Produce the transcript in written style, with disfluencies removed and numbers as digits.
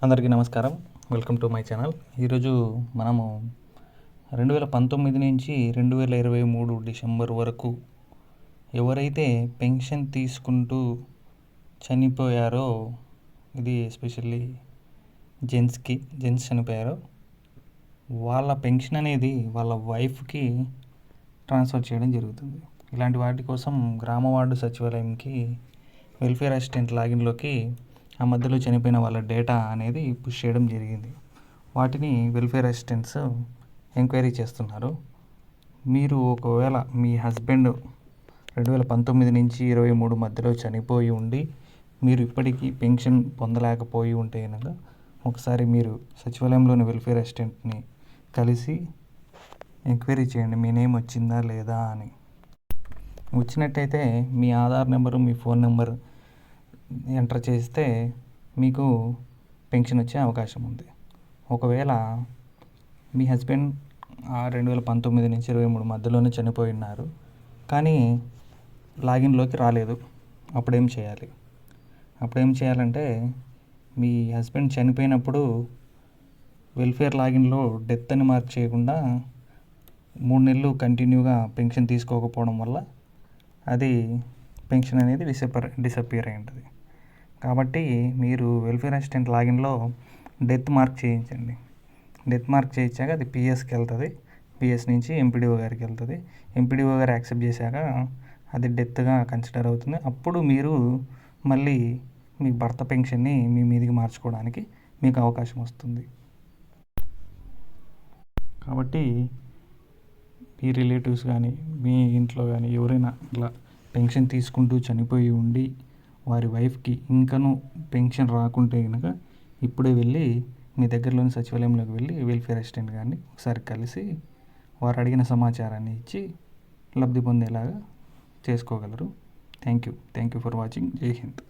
అందరికీ నమస్కారం. Welcome to my channel. ఈరోజు మనము 2019 నుంచి 2023 డిసెంబర్ వరకు ఎవరైతే పెన్షన్ తీసుకుంటూ చనిపోయారో, ఇది ఎస్పెషల్లీ జెంట్స్ చనిపోయారో వాళ్ళ పెన్షన్ అనేది వాళ్ళ వైఫ్కి ట్రాన్స్ఫర్ చేయడం జరుగుతుంది. ఇలాంటి వాటి కోసం గ్రామ వార్డు సచివాలయంకి వెల్ఫేర్ అసిస్టెంట్ లాగిన్లోకి ఆ మధ్యలో చనిపోయిన వాళ్ళ డేటా అనేది పుష్ చేయడం జరిగింది. వాటిని వెల్ఫేర్ అసిస్టెంట్స్ ఎంక్వైరీ చేస్తున్నారు. మీరు ఒకవేళ మీ హస్బెండ్ 2019 నుంచి 2023 మధ్యలో చనిపోయి ఉండి మీరు ఇప్పటికీ పెన్షన్ పొందలేకపోయి ఉంటే కనుక ఒకసారి మీరు సచివాలయంలోని వెల్ఫేర్ అసిస్టెంట్ని కలిసి ఎంక్వైరీ చేయండి, మీ నేమ్ వచ్చిందా లేదా అని. వచ్చినట్టయితే మీ ఆధార్ నెంబరు, మీ ఫోన్ నెంబర్ ఎంటర్ చేస్తే మీకు పెన్షన్ వచ్చే అవకాశం ఉంది. ఒకవేళ మీ హస్బెండ్ 2019 నుంచి 2023 మధ్యలోనే చనిపోయి ఉన్నారు, కానీ లాగిన్లోకి రాలేదు. అప్పుడేం చేయాలి? అప్పుడేం చేయాలంటే, మీ హస్బెండ్ చనిపోయినప్పుడు వెల్ఫేర్ లాగిన్లో డెత్ అని మార్క్ చేయకుండా 3 నెలలు కంటిన్యూగా పెన్షన్ తీసుకోకపోవడం వల్ల అది పెన్షన్ అనేది డిసప్పియర్ అయి ఉంటుంది. కాబట్టి మీరు వెల్ఫేర్ అసిస్టెంట్ లాగిన్లో డెత్ మార్క్ చేయించండి. డెత్ మార్క్ చేయించాక అది పిఎస్కి వెళ్తుంది. పిఎస్ నుంచి ఎంపీడీఓ గారికి వెళ్తుంది. ఎంపీడీఓ గారు యాక్సెప్ట్ చేశాక అది డెత్గా కన్సిడర్ అవుతుంది. అప్పుడు మీరు మళ్ళీ మీ భర్త పెన్షన్ని మీ మీదికి మార్చుకోవడానికి మీకు అవకాశం వస్తుంది. కాబట్టి మీ రిలేటివ్స్ కానీ, మీ ఇంట్లో కానీ ఎవరైనా ఇలా పెన్షన్ తీసుకుంటూ చనిపోయి ఉండి వారి వైఫ్కి ఇంకనూ పెన్షన్ రాకుంటే కనుక ఇప్పుడే వెళ్ళి మీ దగ్గరలోని సచివాలయంలోకి వెళ్ళి వెల్ఫేర్ అసిస్టెంట్ గారిని ఒకసారి కలిసి వారు అడిగిన సమాచారాన్ని ఇచ్చి లబ్ధి పొందేలాగా చేసుకోగలరు. Thank you for watching. జై హింద్.